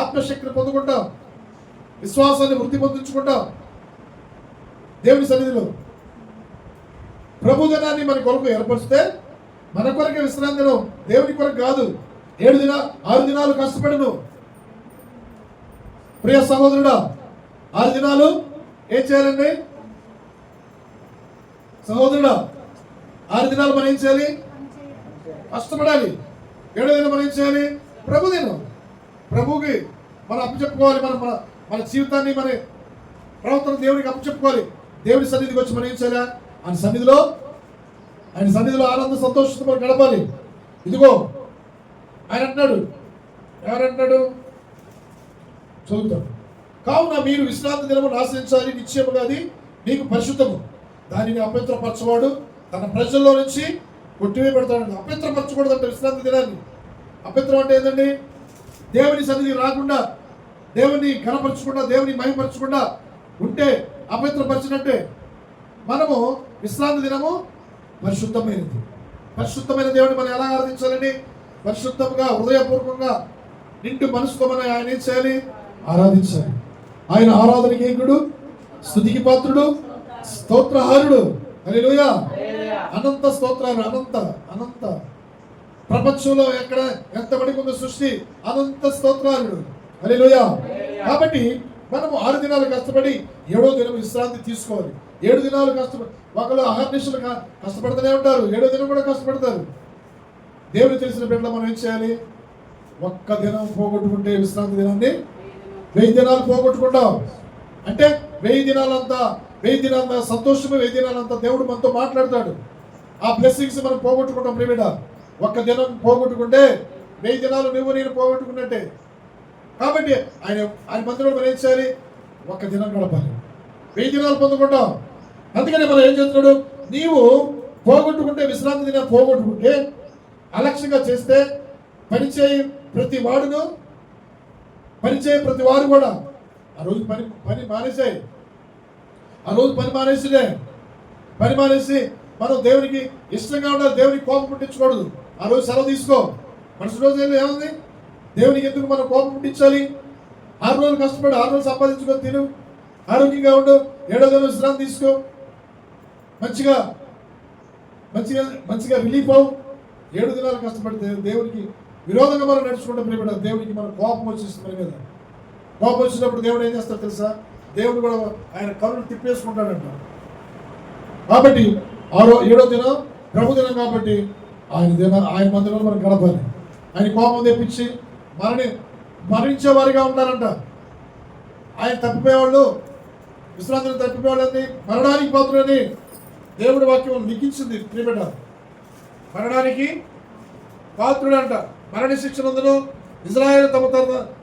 ఆత్మశక్తిని పొందుకుంటాం, విశ్వాసాన్ని వృద్ధి పొందించుకుంటాం. దేవుని సన్నిధిలో ప్రభు జనాన్ని మన కొరకు ఏర్పరిస్తే మన కొరకే విశ్రాంతి దినం, దేవుని కొరకు కాదు. 6 దినాలు కష్టపడను ప్రియ సహోదరుడా. 6 దినాలు ఏం చేయాలండి సహోదరుడా? 6 దినాలు మనం ఏం చేయాలి? కష్టపడాలి. 7వ దినం మనం ఏం చేయాలి? ప్రభు దినం. ప్రభుకి మనం అప్పచెప్పుకోవాలి. మన జీవితాన్ని, మన ప్రవర్తన దేవునికి అప్పచెప్పుకోవాలి. దేవుని సన్నిధికి వచ్చి మనం ఏం చేయాలి? ఆయన సన్నిధిలో ఆనంద సంతోషంతో మనం గడపాలి. ఇదిగో ఆయన అంటున్నాడు, ఎవరంటున్నాడు చదువుతాం. కావున మీరు విశ్రాంతి దినమును ఆశ్రయించాలి, నిశ్చయముగా అది మీకు పరిశుద్ధము. దానిని అపవిత్రపరచవాడు తన ప్రజల్లో నుంచి కొట్టివేయబడతాడు. అపవిత్రపరచకూడదంటే విశ్రాంతి దినాన్ని. అపవిత్రం అంటే ఏంటండి? దేవుని సన్నిధి రాకుండా, దేవుని కనపరచకుండా, దేవుని మహిమపరచకుండా ఉంటే అపవిత్రపరిచినట్టే. మనము విశ్రాంతి దినము పరిశుద్ధమైనది. పరిశుద్ధమైన దేవుడిని మనం ఎలా ఆరాధించాలండి? పరిశుద్ధంగా, హృదయపూర్వకంగా, నిండు మనసుతో మనం ఆయన ఏం చేయాలి? ఆరాధించాలి. ఆయన ఆరాధనకి ఏకుడు, స్తుతికి పాత్రుడు, స్తోత్రహారుడు. హల్లెలూయా, అనంత స్తోత్రాలు. అనంత ప్రపంచంలో ఎక్కడ ఎంతబడి ఉందో సృష్టి, అనంత స్తోత్రాలుడు. హల్లెలూయా. కాబట్టి మనము 6 దినాలు కష్టపడి 7వ దినం విశ్రాంతి తీసుకోవాలి. 7 దినాలు కష్టపడి ఒకళ్ళు అహర్నిశలు కష్టపడుతూనే ఉంటారు, 7వ దినం కూడా కష్టపడతారు. దేవుని తెలిసిన బిడ్డలు మనం ఏం చేయాలి? ఒక్క దినం పోగొట్టుకుంటే విశ్రాంతి దినాన్ని 1000 దినాలు పోగొట్టుకుంటాం. అంటే 1000 దినాలంతా సంతోషమే. 1000 దినాలంతా దేవుడు మనతో మాట్లాడతాడు. ఆ బ్లెస్సింగ్స్ మనం పోగొట్టుకుంటాం ప్రియబిడ్డ. ఒక్క దినం పోగొట్టుకుంటే 1000 దినాలు నువ్వు నేను పోగొట్టుకున్నట్టే. కాబట్టి ఆయన మందిరంలో మనం ఏం చేయాలి? ఒక్క దినం గడపాలి, 1000 దినాలు పొందుకుంటాం. అందుకని మనం ఏం చేస్తున్నాడు? నీవు పోగొట్టుకుంటే, విశ్రాంతి దినం పోగొట్టుకుంటే, అలక్ష్యంగా చేస్తే పనిచేయ ప్రతి వారు కూడా ఆ రోజు పని మానేసాయి. ఆ రోజు పని మానేసి మనం దేవునికి ఇష్టంగా ఉండాలి. దేవునికి కోపం పుట్టించకూడదు. ఆ రోజు సెలవు తీసుకో. మరుసటి రోజు ఏముంది? దేవునికి ఎందుకు మనం కోపం పుట్టించాలి? 6 రోజులు కష్టపడి 6 రోజులు సంపాదించుకొని తిను, ఆరోగ్యంగా ఉండు. 7వ దినం విశ్రాంతి తీసుకో, మంచిగా రిలీఫ్ అవు. 7 దినాలు కష్టపడితే దేవునికి విరోధంగా మనం నడుచుకుంటాం ప్రియబిడ్డ. దేవునికి మనం కోపం వచ్చేస్తుంది కదా. కోపం వచ్చినప్పుడు దేవుడు ఏం చేస్తాడు తెలుసా? దేవుడు కూడా ఆయన కరుణను తిప్పేసుకుంటాడంట. కాబట్టి 7వ దినం ప్రభు దినం కాబట్టి ఆయన మందిరంలో మనం గడపాలి. ఆయన కోపం తెప్పించి మరణించే వారిగా ఉంటారంట. ఆయన తప్పిపోయేవాళ్ళు, విశ్రాంతిని తప్పిపోయేవాళ్ళని మరణానికి పాత్రులని దేవుడి వాక్యం లిఖించింది ప్రియబిడ్డ. మరణానికి పాత్రుడంట. మరణ శిక్ష నందును ఇజ్రాయేలు తమ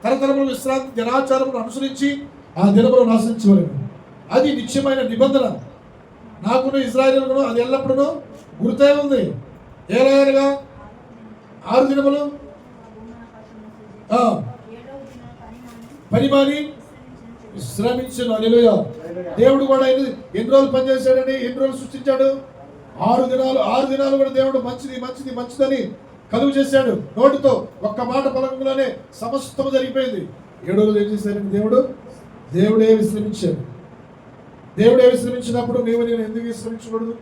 తరతరములు విశ్రాంతి దినాచారమును అనుసరించి ఆ దినములో నాశించవలను. అది నిత్యమైన నిబంధన. నాకును ఇశ్రాయేలుకును అది ఎల్లప్పుడూ గుర్తై ఉంది. ఏలాగా 6 దినములు పనిమాని విశ్రమించను. హల్లెలూయా. దేవుడు కూడా ఎన్ని రోజులు పనిచేశాడని, ఎన్ని రోజులు సృష్టించాడు? 6 దినాలు. 6 దినాలు కూడా దేవుడు మంచిది మంచిది మంచిదని కలుగు చేశాడు. నోటితో ఒక్క మాట పలకంలోనే సమస్తము జరిగిపోయింది. 7వ రోజు ఏం చేశాడండి? దేవుడే విశ్రమించాడు. దేవుడే విశ్రమించినప్పుడు నేను ఎందుకు విశ్రమించకూడదు?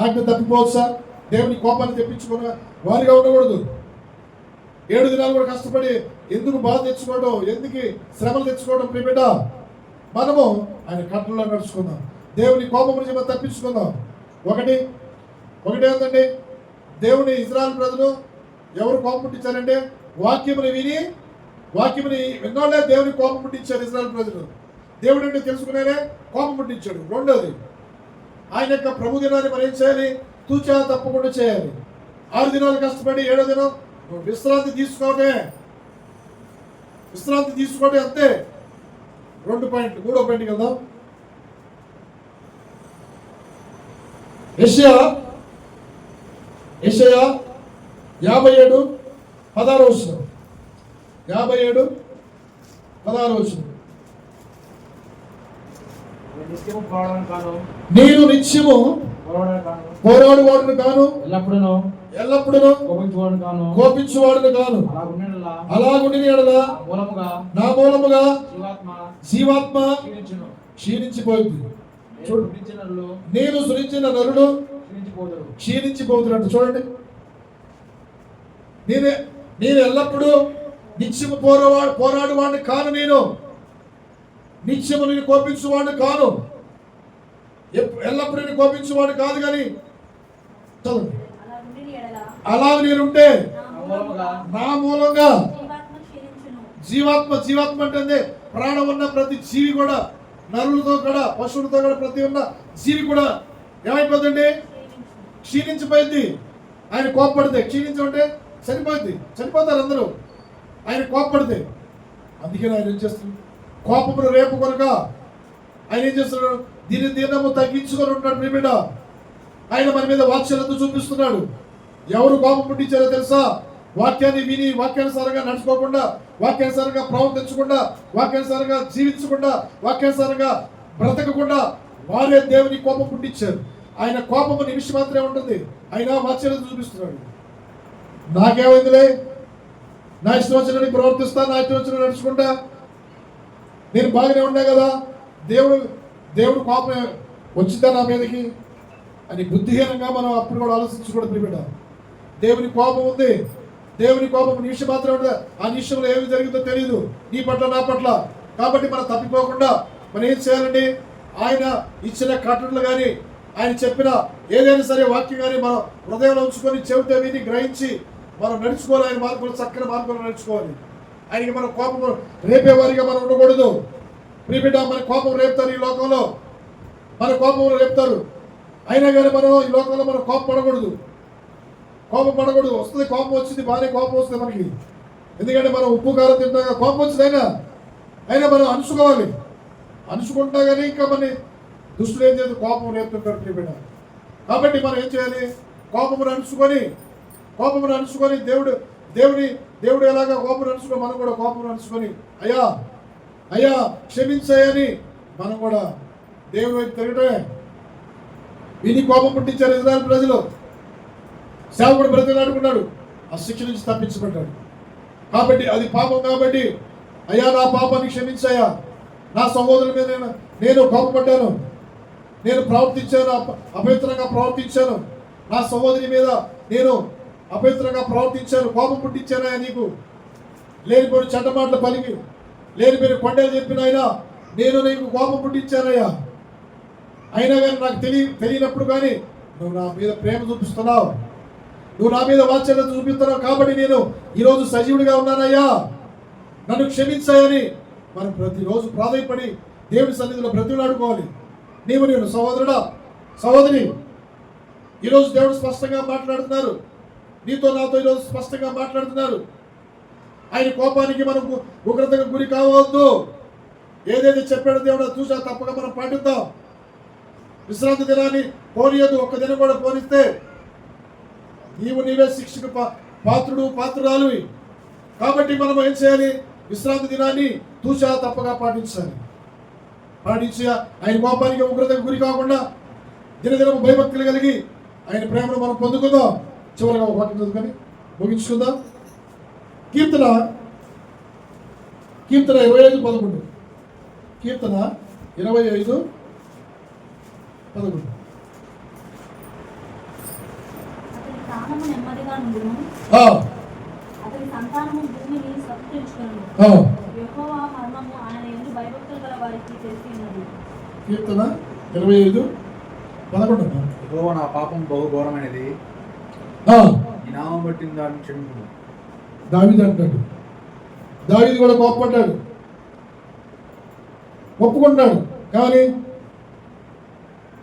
ఆజ్ఞ తప్పిపోవచ్చా? దేవుని కోపాన్ని తెప్పించుకున్న వారిగా ఉండకూడదు. 7 దినాలు కూడా కష్టపడి ఎందుకు బాధ తెచ్చుకోవడం, ఎందుకు శ్రమలు తెచ్చుకోవడం? ప్రియబిడ్డ, మనము ఆయన కట్టలో నడుచుకుందాం. దేవుని కోపం నుంచి మనం తప్పించుకుందాం. ఒకటి ఏంటంటే, దేవుని ఇశ్రాయేలు ప్రజలు ఎవరు కోపం పుట్టించారంటే, వాక్యముని విన్నోళ్ళే దేవుని కోపం పుట్టించారు. ఇశ్రాయేలు ప్రజలు దేవుడు అంటే తెలుసుకునేనే కోపం పుట్టించాడు. రెండోది, ఆయన యొక్క ప్రభు దినాన్ని మనం ఏం చేయాలి? తూచా తప్పకుండా చేయాలి. 6 దినాలు కష్టపడి 7వ దినం విశ్రాంతి తీసుకోవటం అంతే. 2 పాయింట్లు. 3వ పాయింట్కి వెళ్దాం. యెషయా 57:16. 57:16. నేను నిత్యము పోరాడువాడును కాను, ఎల్లప్పుడూ కోపించువాడును కాను. అలాగుండిన యెడల నా మూలముగా జీవాత్మ క్షీణించిపోయింది. నేను సృజించిన నరుడు క్షీణించిపోతున్నట్టు. చూడండి, నేను ఎల్లప్పుడూ నిత్యము పోరాడువాడిని కాను. నిత్యము నేను కోపించువాడిని కాను. ఎల్లప్పుడూ నేను కోపించువాడు కాదు. కానీ చదువు, అలా నేనుంటే నా మూలంగా జీవాత్మ అంటే ప్రాణం ఉన్న ప్రతి జీవి కూడా, నరులతో కూడా, పశువులతో కూడా, ప్రతి ఉన్న జీవి కూడా ఏమైపోతుందండి? క్షీణించిపోయింది. ఆయన కోప్పడితే క్షీణించమంటే చనిపోతారు అందరూ ఆయన కోప్పడితే. అందుకని ఆయన ఏం చేస్తుంది? కోపమును రేపు కనుక ఆయన ఏం చేస్తున్నాడు? దినము తగ్గించుకొని ఉంటాడు. ప్రియబిడ్డ, ఆయన మన మీద వాత్సల్యత చూపిస్తున్నాడు. ఎవరు కోపం పుట్టించారో తెలుసా? వాక్యాన్ని విని వాక్యానుసారంగా నడుచుకోకుండా, వాక్యానుసారంగా ప్రవర్తించకుండా, వాక్యానుసారంగా జీవించకుండా, వాక్యానుసారంగా బ్రతకకుండా వారే దేవుని కోపం పుట్టించారు. ఆయన కోపము నిమిషం మాత్రమే ఉంటుంది. ఆయన వాత్సల్యత చూపిస్తున్నాడు. నాకేమైందిలే, నా ఇష్టం వచ్చినట్టు ప్రవర్తిస్తా, నా ఇష్టం వచ్చినట్టు నడుచుకుంటా, నేను బాగానే ఉన్నా కదా, దేవుడు కోపం వచ్చిందా నా మీదకి అని బుద్ధిహీనంగా మనం అప్పుడు కూడా ఆలోచించకూడదు. ప్రియబిడ్డ, దేవుని కోపం ఉంది. దేవుని కోపం నిమిషం మాత్రమే ఉంటుంది. ఆ నిమిషంలో ఏమి జరిగిందో తెలియదు నీ పట్ల, నా పట్ల. కాబట్టి మనం తప్పిపోకుండా మనం ఏం చేయాలండి? ఆయన ఇచ్చిన కట్టడలు కానీ, ఆయన చెప్పిన ఏదైనా సరే వాక్యం కానీ మనం హృదయంలో ఉంచుకొని, చెవితో విని గ్రహించి మనం నడుచుకోవాలి. ఆయన మార్గంలో, చక్కని మార్గంలో నడుచుకోవాలి. ఆయనకి మన కోపం రేపేవారిగా మనం ఉండకూడదు. ప్రియబిడ్డ, మన కోపం రేపుతారు. ఈ లోకంలో మన కోపం రేపుతారు. అయినా కానీ మనం ఈ లోకంలో మనం కోపం పడకూడదు. వస్తుంది, కోపం వచ్చింది, బాగానే కోపం వస్తుంది మనకి. ఎందుకంటే మనం ఉప్పు కారం తింటాం, కోపం వచ్చింది. అయినా మనం అనుసుకుంటా కానీ ఇంకా మన దుష్టులు ఏం చేయాలి? కోపం రేపుతుంటారు. ప్రియబిడ్డ, కాబట్టి మనం ఏం చేయాలి? కోపమును అనుసుకొని దేవుడు ఎలాగా కోపం అనుసుకొని మనం కూడా కోపం అనుసుకొని అయ్యా క్షమించాయని మనం కూడా దేవుని వైపు తిరగటమే. విని కోపం పుట్టించారు ఇశ్రాయేలు ప్రజలు. సేవకుడు బ్రతిలాడుకున్నాడు, ఆ శిక్ష నుంచి తప్పించబడ్డాడు. కాబట్టి అది పాపం. కాబట్టి అయ్యా నా పాపాన్ని క్షమించాయా, నా సహోదరుల మీద నేను కోపపడ్డాను, నేను ప్రవర్తించాను, అపవిత్రంగా ప్రవర్తించాను, నా సహోదరి మీద నేను అపవిత్రంగా ప్రవర్తించాను, కోపం పుట్టించానయా, నీకు లేనిపోయిన చెడ్డ మాటలు పలికి, లేనిపోయిన కొండలు చెప్పిన అయినా నేను నీకు కోపం పుట్టించానయ్యా. అయినా కానీ నాకు తెలియనప్పుడు కానీ నువ్వు నా మీద ప్రేమ చూపిస్తున్నావు, నువ్వు నా మీద వాత్సల్యత చూపిస్తున్నావు. కాబట్టి నేను ఈరోజు సజీవుడిగా ఉన్నానయ్యా, నన్ను క్షమించాయని మనం ప్రతిరోజు ప్రాధాన్యపడి దేవుని సన్నిధిలో బ్రతిలాడుకోవాలి. నేను సహోదరుడా, సహోదరి, ఈరోజు దేవుడు స్పష్టంగా మాట్లాడుతున్నారు. నీతో నాతో ఈరోజు స్పష్టంగా మాట్లాడుతున్నారు. ఆయన కోపానికి మనం ఉగ్రతకు గురి కావద్దు. ఏదైతే చెప్పాడో దేవుడు చూసా తప్పక మనం పాటిద్దాం. విశ్రాంతి దినాన్ని పోనీయదు, ఒక్క దినం కూడా పోనిస్తే నీవే శిక్షకు పాత్రుడు పాత్రురాలువి. కాబట్టి మనం ఏం చేయాలి? విశ్రాంతి దినాన్ని చూసా తప్పగా పాటించాలి. పాటించి ఆయన కోపానికి ఉగ్రతకు గురి కాకుండా దినదినము భయభక్తులు కలిగి ఆయన ప్రేమను మనం పొందుకుందాం. చివరిగా ఒక వాక్యం చదువుకొని ముగించుకుందాం. కీర్తన 25:11. కీర్తన 25:11. అతని ప్రాణము నెమ్మదిగా నుండును, అతని సంతానము భూమిని స్వతంత్రించుకొనును. యెహోవా మర్మము ఆయన యందు భయభక్తులు గల వారికి తెలిసి ఉన్నది. కీర్తన 25:11. యెహోవా నా పాపం బహు ఘోరమైనది, నీ నామం బట్టి దాన్ని క్షమించుము. దావీదు అంటాడు. దావీదు కూడా కోప్పడ్డాడు, ఒప్పుకుంటాడు. కానీ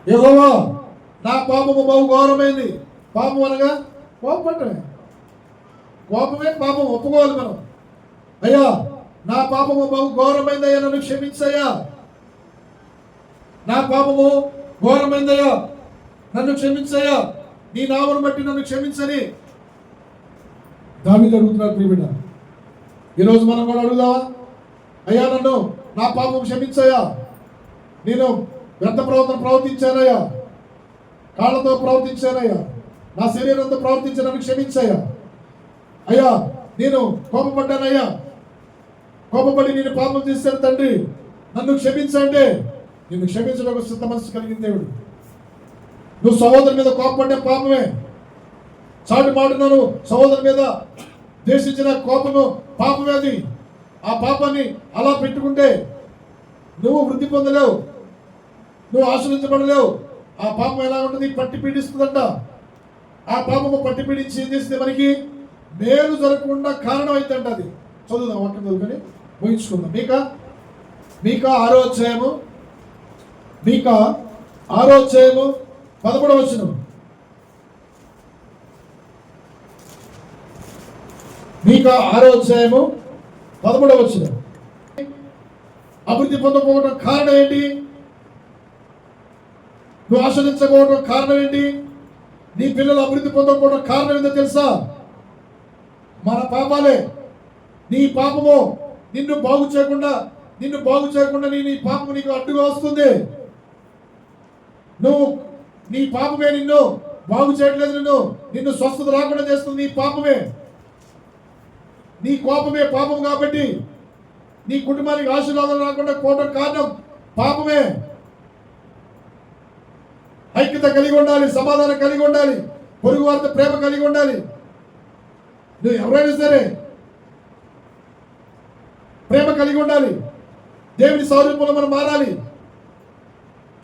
యెహోవా నా పాపము బహు ఘోరమైంది. పాపం అనగా కోపపడ్డాడు. కోపమే పాపం. ఒప్పుకోవాలి మనం. అయ్యా నా పాపము బహు ఘోరమైంది అయ్యా, నన్ను క్షమించయ్యా. నా పాపము ఘోరమైందయ్యా, నన్ను క్షమించయ్యా. నీ నామను బట్టి నన్ను క్షమించని దావీదు అడుగుతున్నాడు. ప్రియబిడ్డ, ఈరోజు మనం కూడా అడుగుదామా? అయ్యా నన్ను నా పాపం క్షమించయ్యా, నేను వ్యర్థ ప్రవర్తించానయ్యా, కాళ్ళతో ప్రవర్తించానయ్యా, నా శరీరంతో ప్రవర్తించానని క్షమించయ్యా. అయ్యా నేను కోపపడ్డానయ్యా, కోపపడి నేను పాపం చేశాను తండ్రి, నన్ను క్షమించంటే నిన్ను క్షమించడం ఒక సిద్ధ మనసు కలిగిన దేవుడు. నువ్వు సహోదరు మీద కోపపడ్డే పాపమే. చాటు మాటున్నాను సహోదరు మీద దేశించిన కోపము పాపమే. అది ఆ పాపాన్ని అలా పెట్టుకుంటే నువ్వు వృద్ధి పొందలేవు, నువ్వు ఆశ్రయించబడలేవు. ఆ పాపం ఎలా ఉంటుంది? పట్టి పీడిస్తుందంట. ఆ పాపము పట్టి పీడించి ఏం చేస్తే మనకి మేలు జరగకుండా కారణం అవుతుందంట. అది చదువుదాం, వాక్యం చదువుకొని ముగించుకుందాం. మీకా 6వ అధ్యాయము 11వ వచనం. మీకా 6వ అధ్యాయము 13వ వచనం. అభివృద్ధి పొందకపోవడం కారణం ఏంటి? నువ్వు ఆశ్రయించకపోవడం కారణం ఏంటి? నీ పిల్లలు అభివృద్ధి పొందకపోవడం కారణం ఏంటో తెలుసా? మన పాపాలే. నీ పాపము నిన్ను బాగు చేయకుండా నీ పాపము నీకు అడ్డుగా వస్తుంది. నీ పాపమే నిన్ను బాగు చేయట్లేదు, నిన్ను స్వస్థత రాకుండా చేస్తుంది నీ పాపమే. నీ కోపమే పాపం. కాబట్టి నీ కుటుంబానికి ఆశీర్వాదం రాకుండా పోవడం కారణం పాపమే. ఐక్యత కలిగి ఉండాలి, సమాధానం కలిగి ఉండాలి, పొరుగు వారితో ప్రేమ కలిగి ఉండాలి. నువ్వు ఎవరైనా సరే ప్రేమ కలిగి ఉండాలి. దేవుని స్వరూపంలో మనం మారాలి.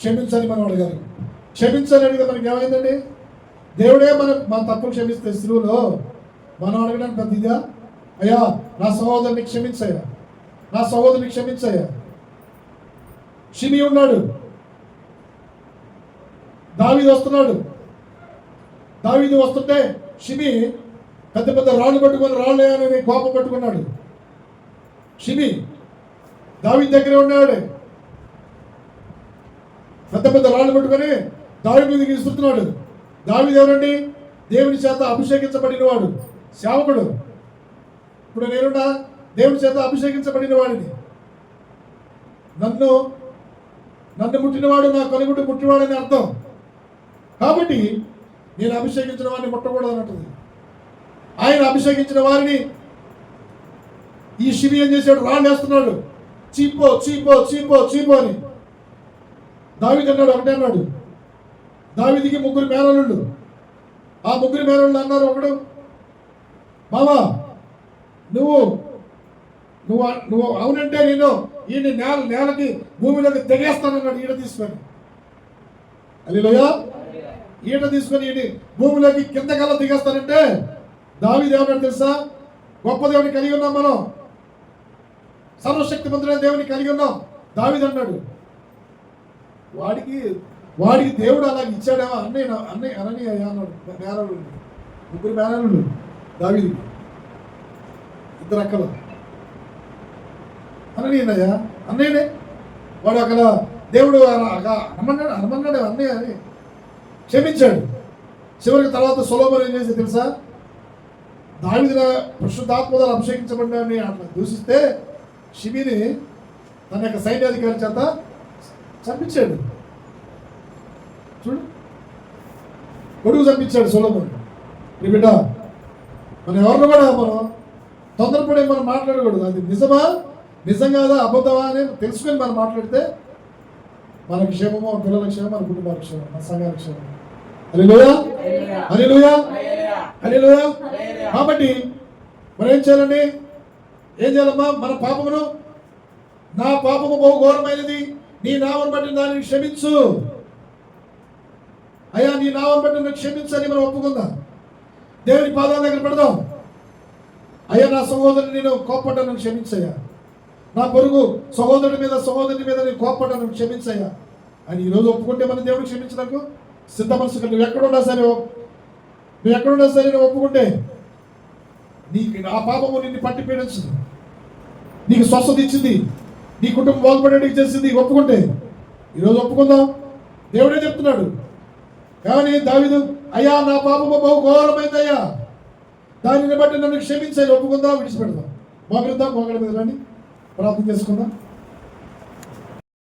క్షమించని మనం అడగాలి. క్షమించని అడిగితే మనకి ఏమైందండి? దేవుడే మన తప్పులు క్షమిస్తే స్త్రీలో మనం అడగడానికి పెద్ద ఇదా? అయ్యా నా సహోదరుని క్షమించయ్యా, నా సహోదరుని క్షమించయ్యా. షిమి ఉన్నాడు, దావీదు వస్తున్నాడు. దావీదు వస్తుంటే షిమి పెద్ద పెద్ద రాళ్ళు పట్టుకొని రాళ్ళని కోపం పట్టుకున్నాడు. షిమి దావీదు దగ్గరే ఉన్నాడు. పెద్ద పెద్ద రాళ్ళు పట్టుకొని దావీదు మీదకి ఇస్తున్నాడు. దావీదు ఎవరండి? దేవుని చేత అభిషేకించబడిన వాడు, సేవకుడు. ఇప్పుడు నేనున్నా దేవుని చేత అభిషేకించబడిన వాడిని. నన్ను ముట్టినవాడు నా కనుగుడ్డు ముట్టినవాడని అర్థం. కాబట్టి నేను అభిషేకించిన వాడిని ముట్టకూడదు అన్నట్టుంది. ఆయన అభిషేకించిన వారిని ఈ షిమి ఏం చేశాడు? రాళ్ళు వేస్తున్నాడు. చీపో చీపో చీపో చీపో అని. దావీదు అన్నాడు, ఒకటే అన్నాడు. దావీదుకి 3 మేనల్లుళ్ళు. ఆ 3 మేనల్లుళ్ళు అన్నారు, ఒకడు మామా నువ్వు అవునంటే నేను ఈయన నేలకి భూమిలోకి తెగేస్తానన్నాడు. ఈడ తీసుకొని అల్లెలూయా, ఈట తీసుకొని ఈయన భూమిలోకి కిందకల్లా దిగేస్తానంటే దావీదు ఏమన్నాడు తెలుసా? గొప్ప దేవుని కలిగి ఉన్నాం మనం, సర్వశక్తిమంతుడైన దేవుని కలిగి ఉన్నాం. దావీదు అన్నాడు. వాడికి దేవుడు అలా ఇచ్చాడేమో అన్నయ్య అన్నాడు. మేనలు 3 మేనలు దావీదుకి, 2 అక్కలు. అన్నయ్యనయ్యా, అన్నయ్యనే వాడు అక్కడ దేవుడు అనమన్నాడు అన్నీ అని క్షమించాడు. చివరికి తర్వాత సొలొమోను ఏం చేసి తెలుసా, దావీదు పరిశుద్ధాత్మతో అభిషేకించబడ్డాన్ని అట్లా దూషిస్తే షిమిని తన యొక్క సైన్యాధికారి చేత చంపించాడు. చూడు, కొడుకు చంపించాడు సొలొమోను. ఈ బిడ్డ మనం ఎవరిని కూడా మనం తొందరపడి మనం మాట్లాడకూడదు. అది నిజం కాదా అబద్ధమా అని తెలుసుకొని మనం మాట్లాడితే మన క్షేమము, మన పిల్లల క్షేమం, మన కుటుంబాల క్షేమం, మన సంఘాల క్షేమం. హల్లెలూయా, హల్లెలూయా, హల్లెలూయా. కాబట్టి మనం ఏం చేయాలండి? ఏం చేయాలమ్మా? మన పాపమును, నా పాపము బహు ఘోరమైనది, నీ నామం బట్టి దానిని క్షమించు అయ్యా, నీ నామం బట్టి నన్ను క్షమించని మనం ఒప్పుకుందాం. దేవుని పాదాల దగ్గర పెడదాం. అయ్యా, నా సహోదరుని నేను కోప్పడ్డాను, క్షమించయ్యా. నా పొరుగు సహోదరుడి మీద నేను కోప్పడ్డాను, క్షమించయ్యా అని ఈరోజు ఒప్పుకుంటే మన దేవుడిని క్షమించడానికి సిద్ధ మనసు. నువ్వు ఎక్కడున్నా సరే నువ్వు ఒప్పుకుంటే నీకు ఆ పాపము నిన్ను పట్టి పీడించింది, నీకు స్వస్థత ఇచ్చింది, నీ కుటుంబం బాగుపడేటికి చేసింది. ఒప్పుకుంటే ఈరోజు ఒప్పుకుందాం. దేవుడే చెప్తున్నాడు. కానీ దావీదు, అయ్యా నా పాపము బహు ఘోరమైందయ్యా, దానిని బట్టి నన్ను క్షమించాలి. ఒప్పుకుందాం, విడిచిపెడదాం. మోకరిద్దాం, మోకరి మీద రండి, ప్రార్థన చేసుకుందాం.